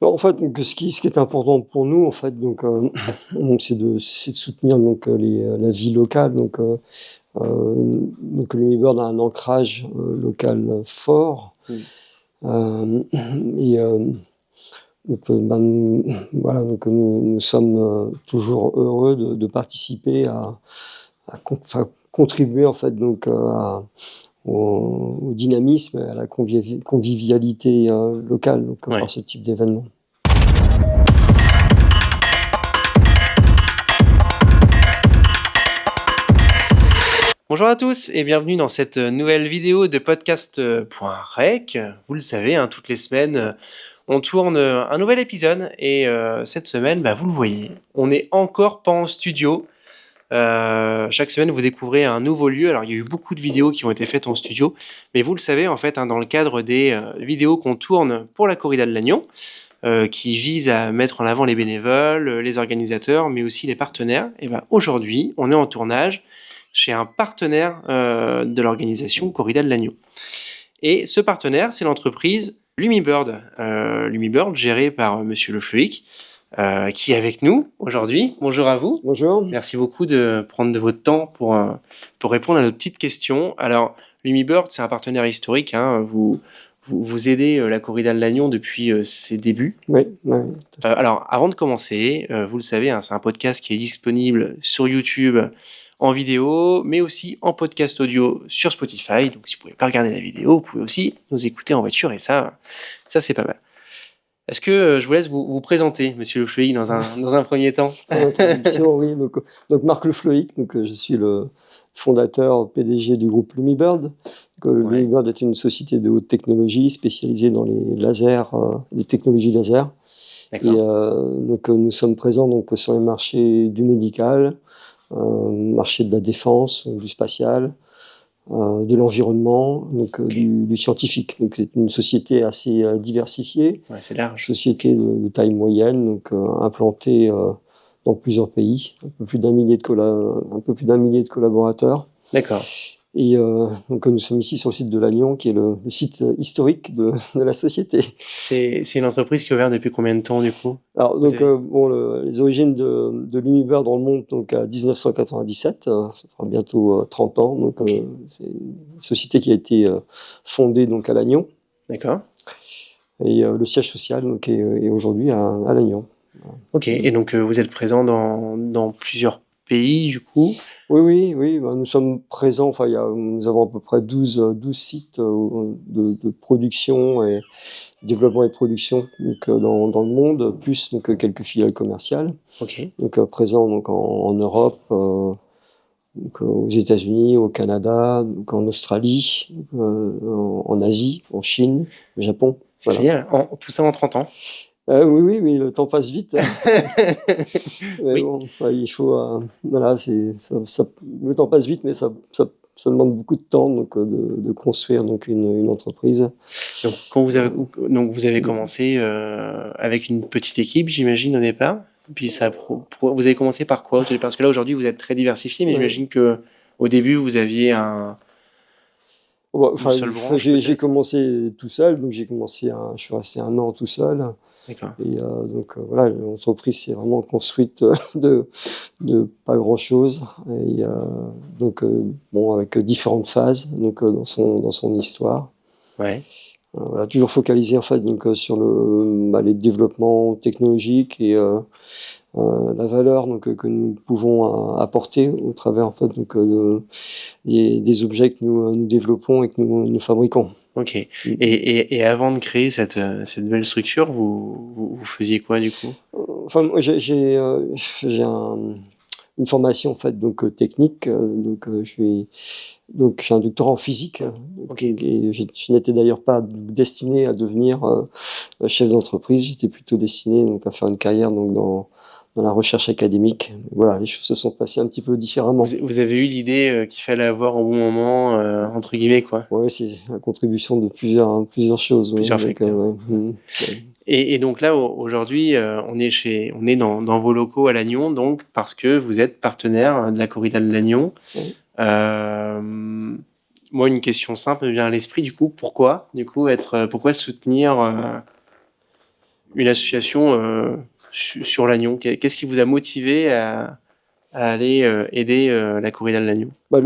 En fait, donc ce qui est important pour nous, en fait, c'est de soutenir la vie locale. Donc l'Hummingbird a un ancrage local fort. Euh, et voilà, nous sommes toujours heureux de participer enfin, contribuer en fait au dynamisme et à la convivialité locale par ce type d'événement. Bonjour à tous et bienvenue dans cette nouvelle vidéo de podcast.rec. Vous le savez, toutes les semaines, on tourne un nouvel épisode et cette semaine, vous le voyez, on n'est encore pas en studio. Chaque semaine, vous découvrez un nouveau lieu. Alors, il y a eu beaucoup de vidéos qui ont été faites en studio, mais vous le savez, en fait, dans le cadre des vidéos qu'on tourne pour la corrida de Lannion, qui vise à mettre en avant les bénévoles, les organisateurs, mais aussi les partenaires, et aujourd'hui, on est en tournage chez un partenaire de l'organisation Corrida de Lannion. Et ce partenaire, c'est l'entreprise L'Hummingbird. L'Hummingbird, gérée par Monsieur Le Fleuic, qui est avec nous aujourd'hui. Bonjour à vous. Bonjour. Merci beaucoup de prendre de votre temps pour répondre à nos petites questions. Alors, L'Hummingbird, c'est un partenaire historique. Vous aidez la corrida de Lannion depuis ses débuts. Oui. Alors, avant de commencer, vous le savez, c'est un podcast qui est disponible sur YouTube en vidéo, mais aussi en podcast audio sur Spotify. Donc, si vous ne pouvez pas regarder la vidéo, vous pouvez aussi nous écouter en voiture, et ça c'est pas mal. Est-ce que je vous laisse vous présenter, Monsieur Le Fleuic, dans un premier temps? Oui. Donc Marc Le Fleuic, je suis le fondateur PDG du groupe L'Hummingbird. L'Hummingbird est une société de haute technologie spécialisée dans les lasers, les technologies laser. D'accord. Et nous sommes présents sur les marchés du médical, marché de la défense, du spatial, de l'environnement, du scientifique. Donc c'est une société assez diversifiée. Ouais, c'est large. Société de taille moyenne, implantée dans plusieurs pays, un peu plus d'un millier de collaborateurs. D'accord. Et nous sommes ici sur le site de Lannion, qui est le site historique de la société. C'est une entreprise qui est ouverte depuis combien de temps, du coup? Alors, les origines de L'Hummingbird remontent à 1997, ça fera bientôt 30 ans. C'est une société qui a été fondée à Lannion. D'accord. Et le siège social est aujourd'hui à Lannion. Ok, et donc vous êtes présent dans plusieurs pays, du coup? Oui, nous sommes présents, nous avons à peu près 12 sites de production et développement et production dans le monde, plus quelques filiales commerciales. Ok. Présents en Europe, aux États-Unis, au Canada, en Australie, en Asie, en Chine, au Japon. C'est génial, tout ça en 30 ans. Oui, le temps passe vite. Mais oui. bon, il faut. Le temps passe vite, mais ça demande beaucoup de temps de construire une entreprise. Donc, quand vous avez commencé avec une petite équipe, j'imagine, au départ. Puis vous avez commencé par quoi? Parce que là, aujourd'hui, vous êtes très diversifié, mais j'imagine qu'au début, vous aviez une seule branche. J'ai commencé tout seul, je suis resté 1 an tout seul. D'accord. Et l'entreprise s'est vraiment construite de pas grand-chose. Et avec différentes phases dans son histoire. Ouais. Toujours focalisé en fait sur les développements technologiques et la valeur que nous pouvons apporter au travers en fait des objets que nous développons et que nous fabriquons. Ok. Et avant de créer cette belle structure, vous faisiez quoi, du coup? Moi, j'ai une formation en fait technique. Je suis j'ai un doctorat en physique. Et je n'étais d'ailleurs pas destiné à devenir chef d'entreprise. J'étais plutôt destiné à faire une carrière dans la recherche académique. Voilà, les choses se sont passées un petit peu différemment. Vous avez eu l'idée qu'il fallait avoir au bon moment, entre guillemets, quoi. Oui, c'est la contribution de plusieurs choses. Plusieurs facteurs. Et donc là, aujourd'hui, on est dans vos locaux à Lannion, donc parce que vous êtes partenaire de la corrida de Lannion. Oui. Moi, une question simple me vient à l'esprit, du coup, pourquoi soutenir une association sur l'Agnon. Qu'est-ce qui vous a motivé à aller aider la corrida de l'Agnon? Bah,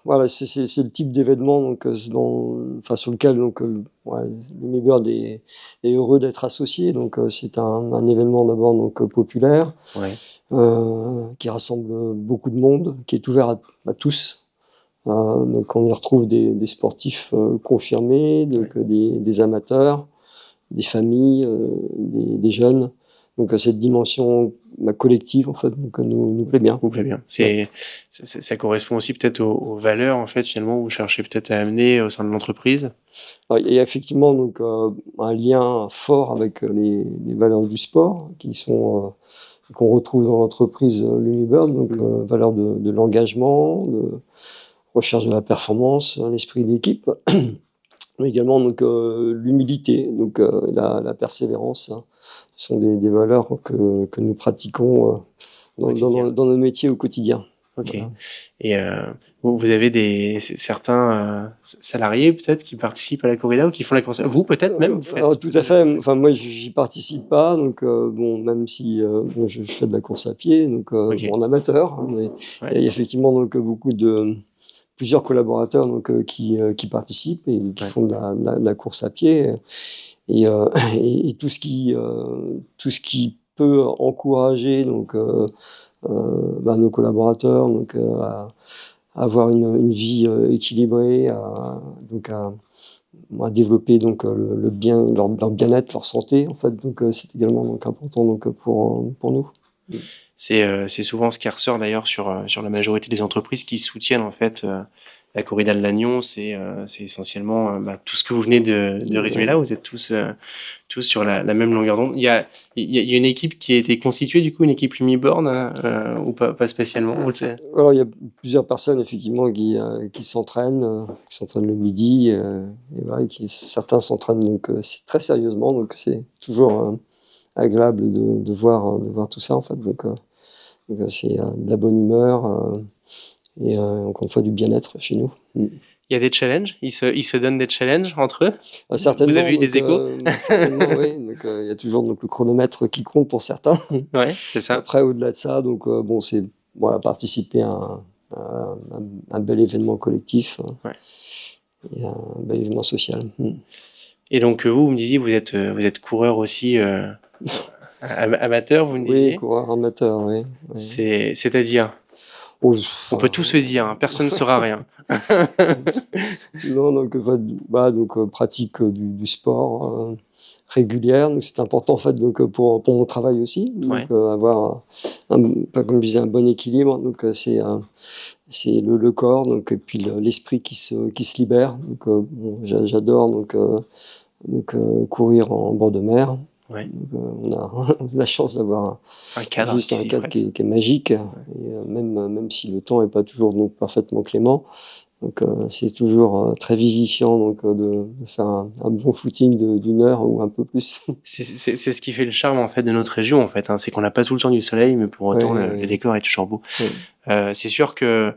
voilà, c'est le type d'événement donc, sur lequel donc, ouais, le Bird est heureux d'être associé. Donc, c'est un événement d'abord donc, populaire, Ouais. qui rassemble beaucoup de monde, qui est ouvert à tous. Donc, on y retrouve des sportifs confirmés, donc, des amateurs, des familles, des jeunes. Donc, cette dimension collective, en fait, donc, nous plaît bien. Vous plaît bien. Ça correspond aussi peut-être aux valeurs, en fait, finalement, que vous cherchez peut-être à amener au sein de l'entreprise. Il y a effectivement donc, un lien fort avec les valeurs du sport qu'on retrouve dans l'entreprise Lumibird, donc valeurs de l'engagement, de recherche de la performance, l'esprit d'équipe, mais également donc, l'humilité, donc, la persévérance. Hein. Ce sont des valeurs que nous pratiquons dans nos métiers au quotidien. Ok. Voilà. Et vous avez certains salariés peut-être qui participent à la corrida ou qui font la course. Vous peut-être même vous faites. Tout à fait. Enfin moi j'y participe pas, donc bon même si bon, je fais de la course à pied, donc Ok. en amateur, hein, mais Ouais. il y a effectivement donc plusieurs collaborateurs donc qui participent et qui Ouais. font de la course à pied et, et tout ce qui peut encourager donc nos collaborateurs donc à avoir une vie équilibrée, donc à développer donc leur bien-être, leur santé en fait. Donc c'est également donc important donc pour nous. C'est souvent ce qui ressort d'ailleurs sur la majorité des entreprises qui soutiennent en fait la corrida de l'Agnon. C'est essentiellement tout ce que vous venez de résumer là. Vous êtes tous sur la même longueur d'onde. Il y a une équipe qui a été constituée du coup, une équipe Lumiborn ou pas spécialement, on le sait. Alors il y a plusieurs personnes effectivement qui s'entraînent le midi et voilà, certains s'entraînent donc très sérieusement, donc c'est toujours agréable de voir tout ça en fait. Donc c'est de la bonne humeur et encore une fois du bien-être chez nous. Il y a des challenges, ils se donnent des challenges entre eux. Certainement. Vous avez eu des échos? Certainement, oui. Donc il y a toujours donc le chronomètre qui compte pour certains. Ouais, c'est ça. Après, au-delà de ça, donc bon, c'est voilà, participer à un bel événement collectif et un bel événement social. Et donc vous me disiez, vous êtes coureur aussi amateur, vous me disiez. Oui, coureur amateur, oui. C'est-à-dire, on peut tout se dire, hein, personne ne saura rien. Non, donc, pratique du sport régulière. Donc c'est important en fait donc pour mon travail aussi. Donc avoir comme je disais un bon équilibre. Donc c'est le corps donc et puis l'esprit qui se libère. Donc j'adore donc courir en bord de mer. Ouais. Donc, on a la chance d'avoir un cadre qui est magique. Et, même si le temps n'est pas toujours donc parfaitement clément. Donc c'est toujours très vivifiant donc de faire un bon footing d'une heure ou un peu plus. C'est ce qui fait le charme en fait de notre région en fait, hein, c'est qu'on n'a pas tout le temps du soleil, mais pour autant le décor est toujours beau. C'est sûr que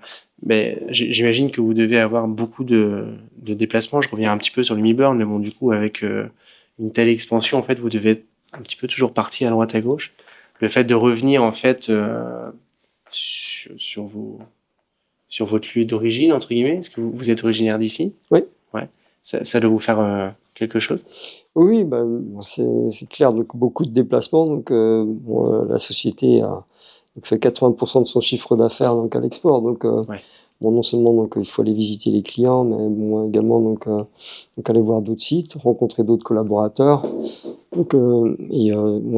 j'imagine que vous devez avoir beaucoup de déplacements. Je reviens un petit peu sur le Lumiburn, mais bon du coup avec une telle expansion en fait, vous devez être un petit peu toujours parti à droite à gauche. Le fait de revenir en fait sur votre lieu d'origine, entre guillemets, parce que vous êtes originaire d'ici. Oui. Ouais. Ça doit vous faire quelque chose. Oui, c'est clair. Donc beaucoup de déplacements. Donc la société fait 80% de son chiffre d'affaires donc à l'export. Donc non seulement donc il faut aller visiter les clients, mais également donc aller voir d'autres sites, rencontrer d'autres collaborateurs. Donc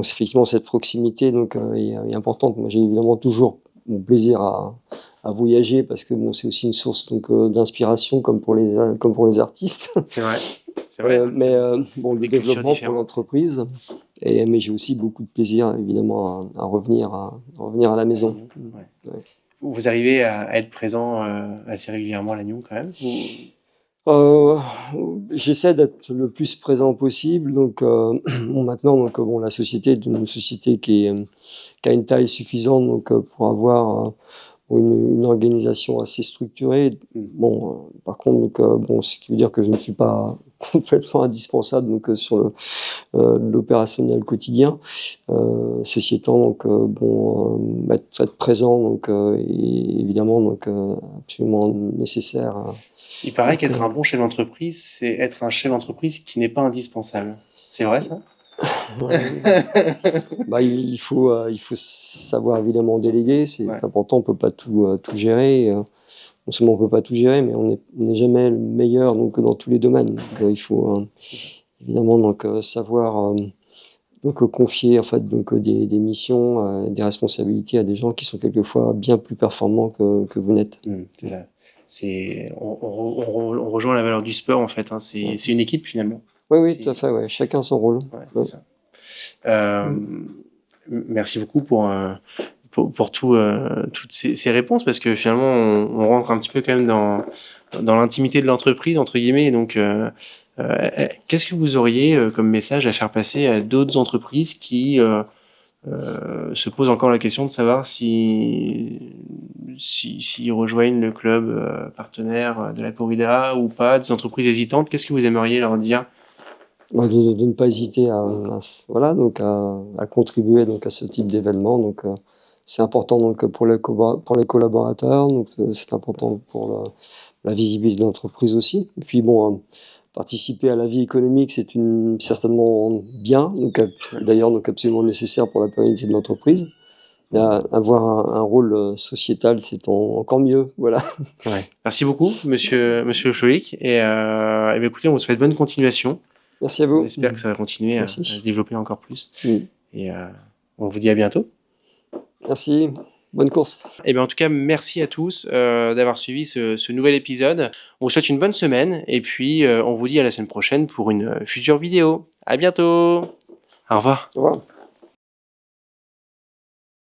effectivement cette proximité donc est importante. Moi j'ai évidemment toujours mon plaisir à voyager parce que c'est aussi une source donc d'inspiration comme pour les artistes. C'est vrai. C'est vrai. Mais le développement pour l'entreprise. Mais j'ai aussi beaucoup de plaisir évidemment à revenir à la maison. Ouais. Vous arrivez à être présent assez régulièrement à Lannion quand même J'essaie d'être le plus présent possible. Donc maintenant donc la société est une société qui a une taille suffisante donc pour avoir une organisation assez structurée. Par contre, ce qui veut dire que je ne suis pas complètement indispensable donc sur l'opérationnel quotidien. Ceci étant, donc être présent donc est évidemment donc absolument nécessaire. Il paraît Donc, qu'être un bon chef d'entreprise, c'est être un chef d'entreprise qui n'est pas indispensable. C'est vrai ça? il faut savoir évidemment déléguer, c'est Ouais. important, on peut pas tout gérer. Non seulement on peut pas tout gérer, mais on n'est jamais le meilleur donc dans tous les domaines. Donc, il faut évidemment donc savoir donc confier en fait donc des missions, des responsabilités à des gens qui sont quelquefois bien plus performants que vous n'êtes. C'est ça. On rejoint la valeur du sport en fait. Hein. C'est une équipe finalement. Oui, tout à fait. Ouais. Chacun son rôle. Ouais, c'est ça. Merci beaucoup pour toutes ces réponses, parce que finalement on rentre un petit peu quand même dans l'intimité de l'entreprise entre guillemets. Donc qu'est-ce que vous auriez comme message à faire passer à d'autres entreprises qui se posent encore la question de savoir s'ils rejoignent le club partenaire de la corrida ou pas, des entreprises hésitantes? Qu'est-ce que vous aimeriez leur dire? De ne pas hésiter à contribuer donc à ce type d'événement. Donc c'est important donc pour les collaborateurs, donc c'est important pour la visibilité de l'entreprise aussi. Et puis participer à la vie économique, c'est certainement bien, donc d'ailleurs donc absolument nécessaire pour la pérennité de l'entreprise. Mais avoir un rôle sociétal, c'est encore mieux, voilà. Ouais. Merci beaucoup, monsieur Cholik, et écoutez, on vous souhaite bonne continuation. Merci à vous. On espère que ça va continuer à se développer encore plus. Et on vous dit à bientôt. Merci. Bonne course. Et bien en tout cas, merci à tous d'avoir suivi ce nouvel épisode. On vous souhaite une bonne semaine et puis on vous dit à la semaine prochaine pour une future vidéo. À bientôt. Au revoir. Au revoir.